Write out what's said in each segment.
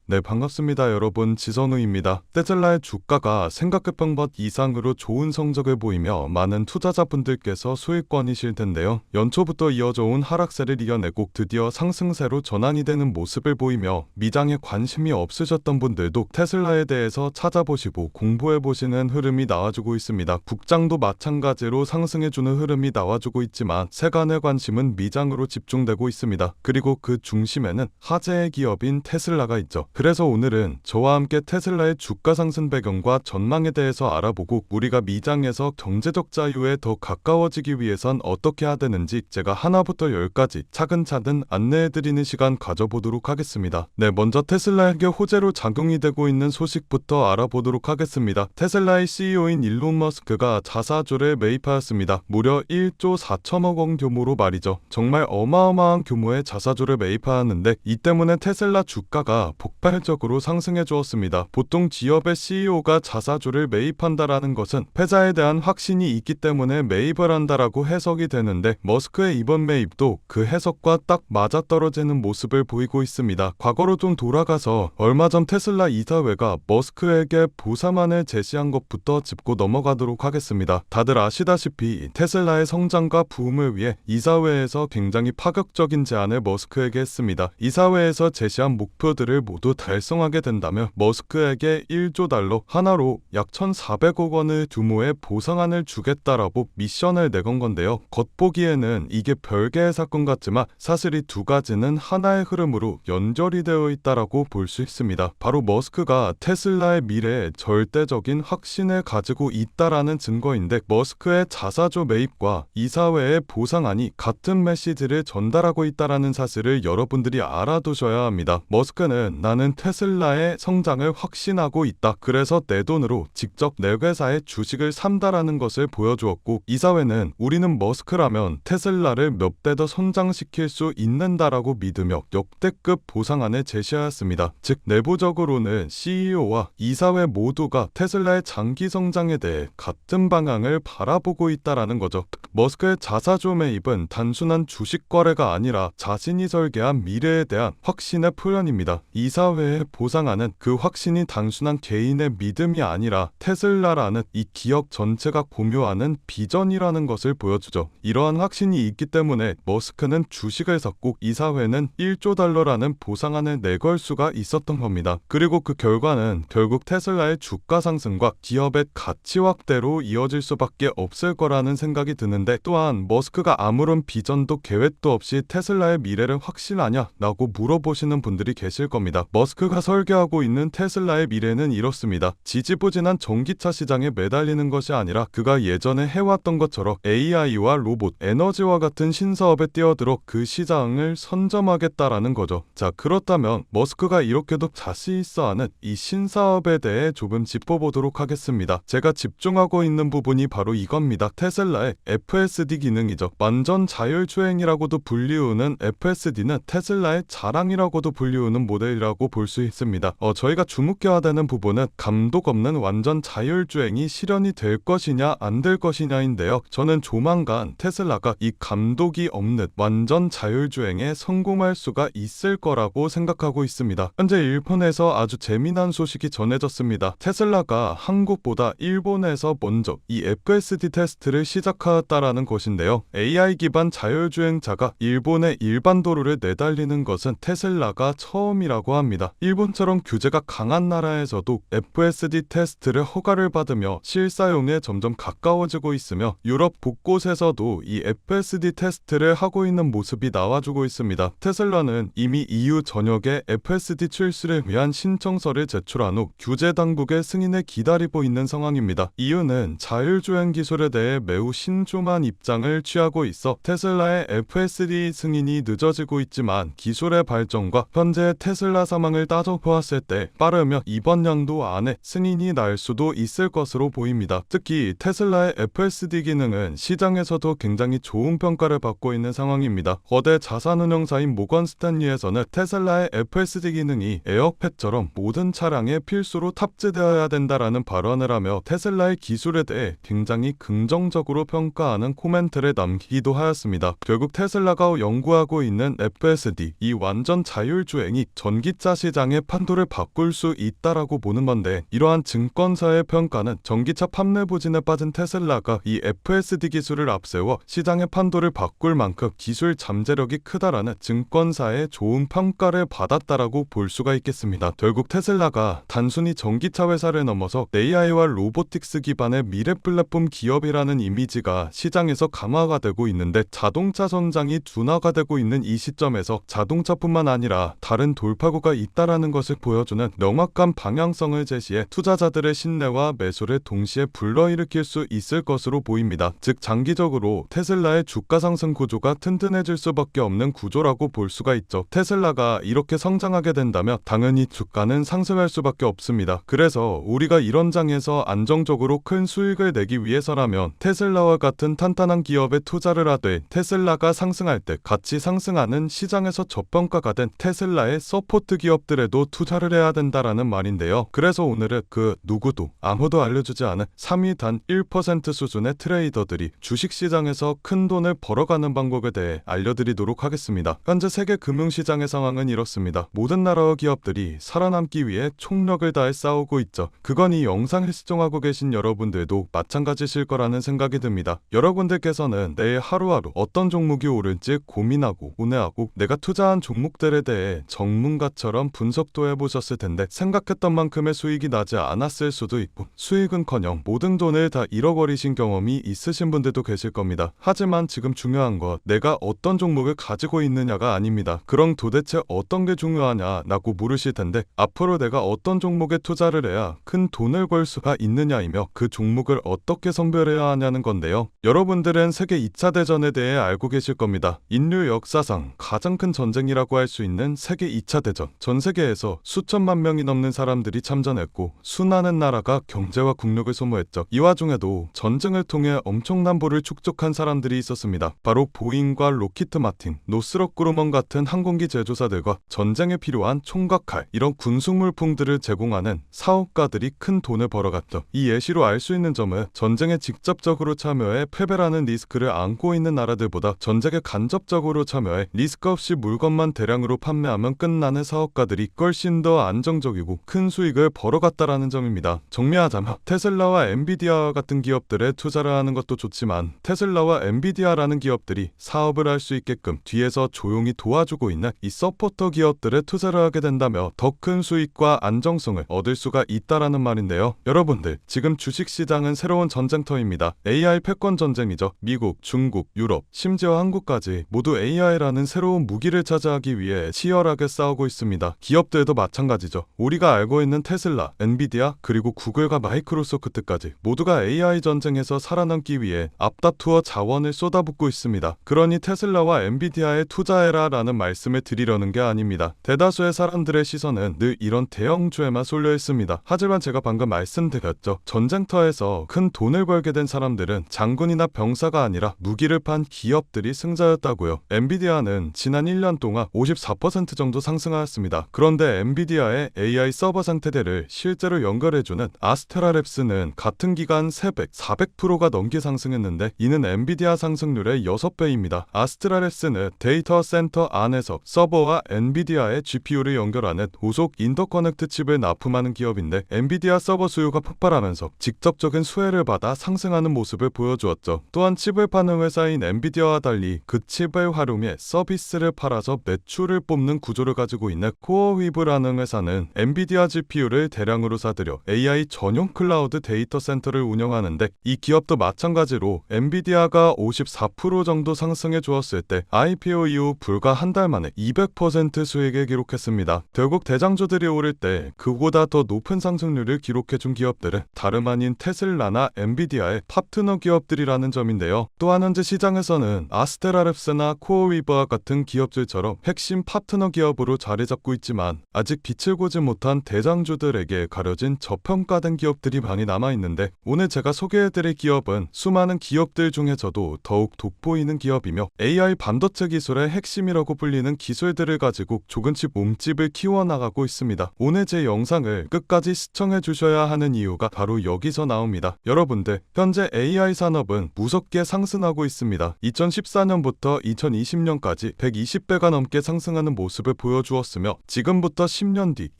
네, 반갑습니다. 여러분, 지선우입니다. 테슬라의 주가가 생각했던 것 이상으로 좋은 성적을 보이며 많은 투자자분들께서 수익권이실 텐데요. 연초부터 이어져 온 하락세를 이겨내고 드디어 상승세로 전환이 되는 모습을 보이며 미장에 관심이 없으셨던 분들도 테슬라에 대해서 찾아보시고 공부해보시는 흐름이 나와주고 있습니다. 국장도 마찬가지로 상승해주는 흐름이 나와주고 있지만 세간의 관심은 미장으로 집중되고 있습니다. 그리고 그 중심에는 화제의 기업인 테슬라가 있죠. 그래서 오늘은 저와 함께 테슬라의 주가 상승 배경과 전망에 대해서 알아보고 우리가 미장에서 경제적 자유에 더 가까워지기 위해선 어떻게 해야 되는지 제가 하나부터 10까지 차근차근 안내해드리는 시간 가져보도록 하겠습니다. 네, 먼저 테슬라에게 호재로 작용이 되고 있는 소식부터 알아보도록 하겠습니다. 테슬라의 CEO인 일론 머스크가 자사주를 매입하였습니다. 무려 1조 4천억 원 규모로 말이죠. 정말 어마어마한 규모의 자사주를 매입하였는데 이 때문에 테슬라 주가가 폭발적으로 상승해 주었습니다. 보통 기업의 CEO가 자사주를 매입한다라는 것은 패자에 대한 확신이 있기 때문에 매입을 한다라고 해석이 되는데 머스크의 이번 매입도 그 해석과 딱 맞아떨어지는 모습을 보이고 있습니다. 과거로 좀 돌아가서 얼마 전 테슬라 이사회가 머스크에게 보상안을 제시한 것부터 짚고 넘어가도록 하겠습니다. 다들 아시다시피 테슬라의 성장과 부흥을 위해 이사회에서 굉장히 파격적인 제안을 머스크에게 했습니다. 이사회에서 제시한 목표들을 모두 달성하게 된다면 머스크에게 1조 달러 하나로 약 1,400억 원의 규모의 보상안을 주겠다라고 미션을 내건 건데요. 겉보기에는 이게 별개의 사건 같지만 사실 이 두 가지는 하나의 흐름으로 연결이 되어 있다라고 볼 수 있습니다. 바로 머스크가 테슬라의 미래에 절대적인 확신을 가지고 있다라는 증거인데 머스크의 자사주 매입과 이사회의 보상안이 같은 메시지를 전달하고 있다라는 사실을 여러분들이 알아두셔야 합니다. 머스크는 나는 테슬라의 성장을 확신하고 있다. 그래서 내 돈으로 직접 내 회사의 주식을 산다라는 것을 보여주었고 이사회는 우리는 머스크라면 테슬라를 몇 배 더 성장시킬 수 있는다라고 믿으며 역대급 보상안을 제시하였습니다. 즉 내부적으로는 CEO와 이사회 모두가 테슬라의 장기 성장에 대해 같은 방향을 바라보고 있다라는 거죠. 머스크의 자사주 매입은 단순한 주식 거래가 아니라 자신이 설계한 미래에 대한 확신의 표현입니다. 이사회의 보상안은 그 확신이 단순한 개인의 믿음이 아니라 테슬라라는 이 기업 전체가 공유하는 비전이라는 것을 보여주죠. 이러한 확신이 있기 때문에 머스크는 주식을 샀고 이사회는 1조 달러라는 보상안을 내걸 수가 있었던 겁니다. 그리고 그 결과는 결국 테슬라의 주가 상승과 기업의 가치 확대로 이어질 수밖에 없을 거라는 생각이 드는데 또한 머스크가 아무런 비전도 계획도 없이 테슬라의 미래를 확신하냐? 라고 물어보시는 분들이 계실 겁니다. 머스크가 설계하고 있는 테슬라의 미래는 이렇습니다. 지지부진한 전기차 시장에 매달리는 것이 아니라 그가 예전에 해왔던 것처럼 AI와 로봇, 에너지와 같은 신사업에 뛰어들어 그 시장을 선점하겠다라는 거죠. 자, 그렇다면 머스크가 이렇게도 자신 있어 하는 이 신사업에 대해 조금 짚어보도록 하겠습니다. 제가 집중하고 있는 부분이 바로 이겁니다. 테슬라의 FSD 기능이죠. 완전 자율주행이라고도 불리우는 FSD는 테슬라의 자랑이라고도 불리우는 모델이라고 볼 수 있습니다. 저희가 주목해야 되는 부분은 감독 없는 완전 자율주행이 실현이 될 것이냐 안 될 것이냐인데요. 저는 조만간 테슬라가 이 감독이 없는 완전 자율주행에 성공할 수가 있을 거라고 생각하고 있습니다. 현재 일본에서 아주 재미난 소식이 전해졌습니다. 테슬라가 한국보다 일본에서 먼저 이 FSD 테스트를 시작하였다라는 것인데요. AI 기반 자율주행차가 일본의 일반 도로를 내달리는 것은 테슬라가 처음이라고 합니다. 일본처럼 규제가 강한 나라에서도 FSD 테스트를 허가를 받으며 실사용에 점점 가까워지고 있으며 유럽 곳곳에서도 이 FSD 테스트를 하고 있는 모습이 나와주고 있습니다. 테슬라는 이미 EU 전역에 FSD 출시를 위한 신청서를 제출한 후 규제 당국의 승인을 기다리고 있는 상황입니다. EU는 자율주행 기술에 대해 매우 신중한 입장을 취하고 있어 테슬라의 FSD 승인이 늦어지고 있지만 기술의 발전과 현재 테슬라 상황을 따져보았을 때 빠르면 이번 연도 안에 승인이 날 수도 있을 것으로 보입니다. 특히 테슬라의 FSD 기능은 시장에서도 굉장히 좋은 평가를 받고 있는 상황입니다. 거대 자산운용사인 모건 스탠리에서는 테슬라의 FSD 기능이 에어팻처럼 모든 차량에 필수로 탑재되어야 된다라는 발언을 하며 테슬라의 기술에 대해 굉장히 긍정적으로 평가하는 코멘트를 남기기도 하였습니다. 결국 테슬라가 연구하고 있는 FSD, 이 완전 자율주행이 전기차 시장의 판도를 바꿀 수 있다라고 보는 건데, 이러한 증권사의 평가는 전기차 판매 부진에 빠진 테슬라가 이 FSD 기술을 앞세워 시장의 판도를 바꿀 만큼 기술 잠재력이 크다라는 증권사의 좋은 평가를 받았다라고 볼 수가 있겠습니다. 결국 테슬라가 단순히 전기차 회사를 넘어서 AI와 로보틱스 기반의 미래 플랫폼 기업이라는 이미지가 시장에서 강화가 되고 있는데, 자동차 성장이 둔화가 되고 있는 이 시점에서 자동차뿐만 아니라 다른 돌파구가 있다라는 것을 보여주는 명확한 방향성을 제시해 투자자들의 신뢰와 매수를 동시에 불러일으킬 수 있을 것으로 보입니다. 즉 장기적으로 테슬라의 주가 상승 구조가 튼튼해질 수밖에 없는 구조라고 볼 수가 있죠. 테슬라가 이렇게 성장하게 된다면 당연히 주가는 상승할 수밖에 없습니다. 그래서 우리가 이런 장에서 안정적으로 큰 수익을 내기 위해서라면 테슬라와 같은 탄탄한 기업에 투자를 하되, 테슬라가 상승할 때 같이 상승하는 시장에서 저평가가 된 테슬라의 서포트 기업들에도 투자를 해야 된다라는 말인데요. 그래서 오늘은 그 누구도 아무도 알려주지 않은 3위 단 1% 수준의 트레이더들이 주식시장에서 큰 돈을 벌어가는 방법에 대해 알려드리도록 하겠습니다. 현재 세계 금융시장의 상황은 이렇습니다. 모든 나라와 기업들이 살아남기 위해 총력을 다해 싸우고 있죠. 그건 이 영상을 시청하고 계신 여러분들도 마찬가지실 거라는 생각이 듭니다. 여러분들께서는 내일 하루하루 어떤 종목이 오를지 고민하고 고뇌하고 내가 투자한 종목들에 대해 전문가처럼 분석도 해보셨을 텐데, 생각했던 만큼의 수익이 나지 않았을 수도 있고 수익은커녕 모든 돈을 다 잃어버리신 경험이 있으신 분들도 계실 겁니다. 하지만 지금 중요한 것, 내가 어떤 종목을 가지고 있느냐가 아닙니다. 그럼 도대체 어떤 게 중요하냐라고 물으실 텐데, 앞으로 내가 어떤 종목에 투자를 해야 큰 돈을 벌 수가 있느냐이며 그 종목을 어떻게 선별해야 하냐는 건데요. 여러분들은 세계 2차 대전에 대해 알고 계실 겁니다. 인류 역사상 가장 큰 전쟁이라고 할 수 있는 세계 2차 대전. 전 세계에서 수천만 명이 넘는 사람들이 참전했고 수많은 나라가 경제와 국력을 소모했죠. 이 와중에도 전쟁을 통해 엄청난 부를 축적한 사람들이 있었습니다. 바로 보잉과 로키트 마틴, 노스럽 그루먼 같은 항공기 제조사들과 전쟁에 필요한 총과 칼, 이런 군수물품들을 제공하는 사업가들이 큰 돈을 벌어갔죠. 이 예시로 알 수 있는 점은 전쟁에 직접적으로 참여해 패배라는 리스크를 안고 있는 나라들보다 전쟁에 간접적으로 참여해 리스크 없이 물건만 대량으로 판매하면 끝나는 사업가들이 훨씬 더 안정적이고 큰 수익을 벌어갔다라는 점입니다. 정리하자면 테슬라와 엔비디아와 같은 기업들에 투자를 하는 것도 좋지만, 테슬라와 엔비디아라는 기업들이 사업을 할 수 있게끔 뒤에서 조용히 도와주고 있는 이 서포터 기업들에 투자를 하게 된다면 더 큰 수익과 안정성을 얻을 수가 있다라는 말인데요. 여러분들, 지금 주식시장은 새로운 전쟁터입니다. AI 패권 전쟁이죠. 미국, 중국, 유럽, 심지어 한국까지 모두 AI라는 새로운 무기를 차지하기 위해 치열하게 싸우고 있습니다. 기업들도 마찬가지죠. 우리가 알고 있는 테슬라, 엔비디아, 그리고 구글과 마이크로소프트까지 모두가 AI 전쟁에서 살아남기 위해 앞다투어 자원을 쏟아붓고 있습니다. 그러니 테슬라와 엔비디아에 투자해라 라는 말씀을 드리려는 게 아닙니다. 대다수의 사람들의 시선은 늘 이런 대형주에만 쏠려 있습니다. 하지만 제가 방금 말씀드렸죠. 전쟁터에서 큰 돈을 벌게 된 사람들은 장군이나 병사가 아니라 무기를 판 기업들이 승자였다고요. 엔비디아는 지난 1년 동안 54% 정도 상승하였습니다. 그런데 엔비디아의 AI 서버 상태들을 실제로 연결해주는 아스테라랩스는 같은 기간 300, 400%가 넘게 상승했는데, 이는 엔비디아 상승률의 6배입니다. 아스테라랩스는 데이터 센터 안에서 서버와 엔비디아의 GPU를 연결하는 고속 인터커넥트 칩을 납품하는 기업인데, 엔비디아 서버 수요가 폭발하면서 직접적인 수혜를 받아 상승하는 모습을 보여주었죠. 또한 칩을 파는 회사인 엔비디아와 달리 그 칩을 활용해 서비스를 팔아서 매출을 뽑는 구조를 가지고 있는 코어위브라는 회사는 엔비디아 GPU를 대량으로 사들여 AI 전용 클라우드 데이터 센터를 운영하는데, 이 기업도 마찬가지로 엔비디아가 54% 정도 상승해 주었을 때 IPO 이후 불과 한 달 만에 200% 수익을 기록했습니다. 결국 대장주들이 오를 때 그보다 더 높은 상승률을 기록해준 기업들은 다름 아닌 테슬라나 엔비디아의 파트너 기업들이라는 점인데요. 또한 현재 시장에서는 아스테라랩스나 코어위버와 같은 기업들처럼 핵심 파트너 기업으로 자리 잡고 있지만, 아직 빛을 보지 못한 대장주들에게 가려진 저평가된 기업들이 많이 남아있는데, 오늘 제가 소개해드릴 기업은 수많은 기업들 중에서도 더욱 돋보이는 기업이며 AI 반도체 기술의 핵심이라고 불리는 기술들을 가지고 조금씩 몸집을 키워나가고 있습니다. 오늘 제 영상을 끝까지 시청해 주셔야 하는 이유가 바로 여기서 나옵니다. 여러분들, 현재 AI 산업은 무섭게 상승하고 있습니다. 2014년부터 2020년까지 120배가 넘게 상승하는 모습을 보여주었으며, 지금부터 10년 뒤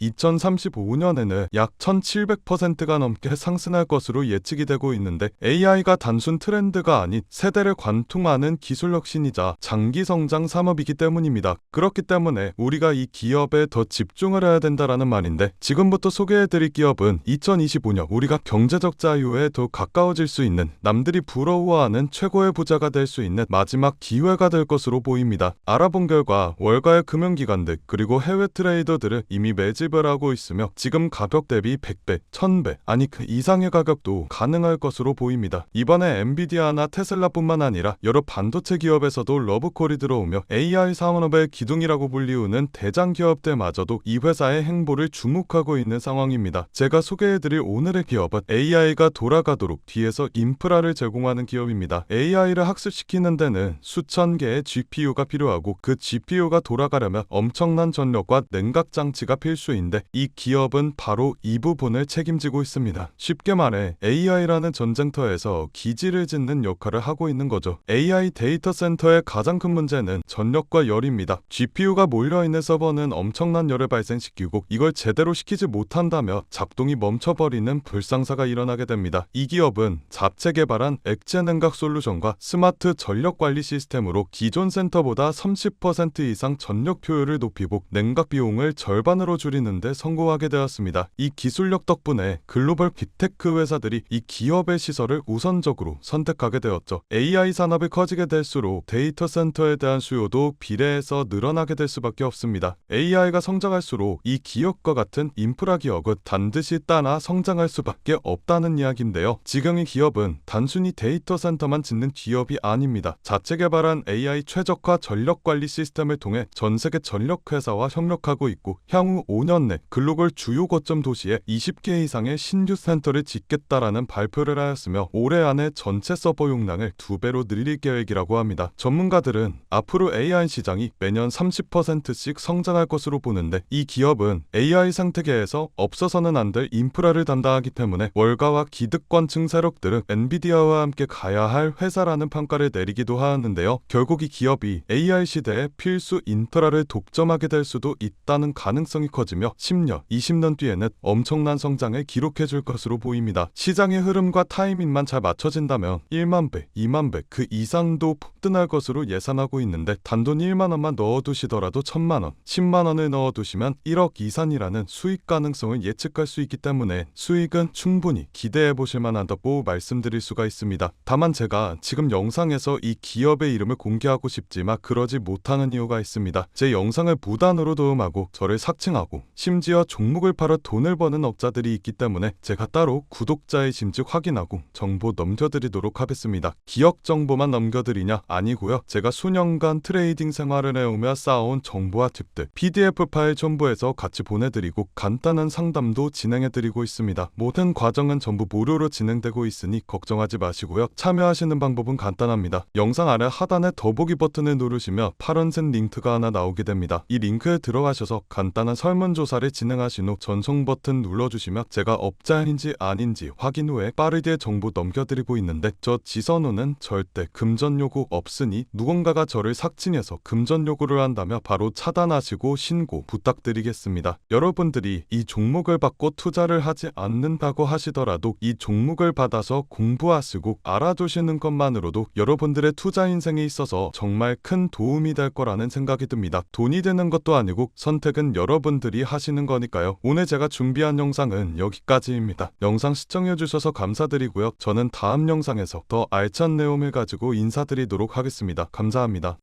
2035년에는 약 1700%가 넘게 상승할 것으로 예측이 되고 있는데, AI가 단순 트렌드가 아닌 세대를 관통하는 기술 혁신이자 장기 성장 산업이기 때문입니다. 그렇기 때문에 우리가 이 기업에 더 집중을 해야 된다라는 말인데, 지금부터 소개해드릴 기업은 2025년 우리가 경제적 자유에 더 가까워질 수 있는, 남들이 부러워하는 최고의 부자가 될 수 있는 마지막 기회가 될 것으로 보입니다. 알아본 결과 월가의 금융기관들 그리고 해외 트레이더들은 이미 매집을 하고 있으며, 지금 가격 대비 100배, 1000배 아니 그 이상의 가격도 가능할 것으로 보입니다. 이번에 엔비디아나 테슬라뿐만 아니라 여러 반도체 기업에서도 러브콜이 들어오며 AI 산업의 기둥이라고 불리우는 대장 기업들마저도 이 회사의 행보를 주목하고 있는 상황입니다. 제가 소개해드릴 오늘의 기업은 AI가 돌아가도록 뒤에서 인프라를 제공하는 기업입니다. AI를 학습시키는 데는 수천 개의 GPU가 필요하고, 그 GPU가 돌아가려면 엄청난 전력과 냉각 장치가 필수인데, 이 기업은 바로 이 부분을 책임지고 있습니다. 쉽게 말해 AI라는 전쟁터에서 기지를 짓는 역할을 하고 있는 거죠. AI 데이터 센터의 가장 큰 문제는 전력과 열입니다. GPU가 몰려있는 서버는 엄청난 열을 발생시키고, 이걸 제대로 시키지 못한다며 작동이 멈춰버리는 불상사가 일어나게 됩니다. 이 기업은 자체 개발한 액체 냉각 솔루션과 스마트 전력 관리 시스템으로 기존 센터보다 30% 이상 전력 효율을 높이고 냉각 비용을 절반으로 줄이는 데 성공하게 되었습니다. 이 기술력 덕분에 글로벌 빅테크 회사들이 이 기업의 시설을 우선적으로 선택하게 되었죠. AI 산업이 커지게 될수록 데이터 센터에 대한 수요도 비례해서 늘어나게 될 수밖에 없습니다. AI가 성장할수록 이 기업과 같은 인프라 기업은 반드시 따라 성장할 수밖에 없다는 이야기인데요. 지금 이 기업은 단순히 데이터 센터만 짓는 기업이 아닙니다. 자체 개발한 AI 최적화 전력 관리 시스템을 통해 전 세계 전력 회사와 협력하고 있고, 향후 5년 내 글로벌 주요 거점 도시에 20개 이상의 신규 센터를 짓겠다라는 발표를 하였으며, 올해 안에 전체 서버 용량을 2배로 늘릴 계획이라고 합니다. 전문가들은 앞으로 AI 시장이 매년 30%씩 성장할 것으로 보는데, 이 기업은 AI 생태계에서 없어서는 안 될 인프라를 담당하기 때문에 월가와 기득권층 세력들은 엔비디아와 함께 가야 할 회사라는 평가를 내리기도 하였는데요. 결국 이 기업이 AI 시대의 필수 인프라를 독점하게 될 수도 있다는 가능성이 커지며 10년, 20년 뒤에는 엄청난 성장을 기록해 줄 것으로 보입니다. 시장의 흐름과 타이밍만 잘 맞춰진다면 1만 배, 2만 배 그 이상도 폭등할 것으로 예상하고 있는데, 단돈 1만 원만 넣어두시더라도 1000만 원, 10만 원을 넣어두시면 1억 이상이라는 수익 가능성을 예측할 수 있기 때문에 수익은 충분히 기대해 보실 만하다고 말씀드릴 수가 있습니다. 다만 제가 지금 영상에서 이 기업의 이름을 공개하고 싶지만 그러지 못하는 이유가 있습니다. 제 영상을 무단으로 도움하고 저를 삭칭하고 심지어 종목을 팔아 돈을 버는 업자들이 있기 때문에 제가 따로 구독자의 심지 확인하고 정보 넘겨드리도록 하겠습니다. 기업 정보만 넘겨드리냐? 아니고요. 제가 수년간 트레이딩 생활을 해오며 쌓아온 정보와 팁들 PDF 파일 첨부해서 같이 보내드리고 간단한 상담도 진행해드리고 있습니다. 모든 과정은 전부 무료로 진행되고 있으니 걱정하지 마시고요. 참여하시는 방법은 간단합니다. 영상 아래 하단에 더보기 버튼을 누르시면 파란색 링크가 하나 나오게 됩니다. 이 링크에 들어가셔서 간단한 설문조사를 진행하신 후 전송 버튼 눌러주시면 제가 업자인지 아닌지 확인 후에 빠르게 정보 넘겨드리고 있는데, 저 지선우는 절대 금전 요구 없으니 누군가가 저를 삭칭해서 금전 요구를 한다며 바로 차단하시고 신고 부탁드리겠습니다. 여러분들이 이 종목을 받고 투자를 하지 않는다고 하시더라도 이 종목을 받아서 공부하시고 알아두시는 것만으로도 여러분들의 투자 인생에 있어서 정말 큰 도움이 될 거라는 생각이 듭니다. 돈이 되는 것도 아니고 선택은 여러분들이 하시는 거니까요. 오늘 제가 준비한 영상은 여기까지입니다. 영상 시청해주셔서 감사드리고요. 저는 다음 영상에서 더 알찬 내용을 가지고 인사드리도록 하겠습니다. 감사합니다.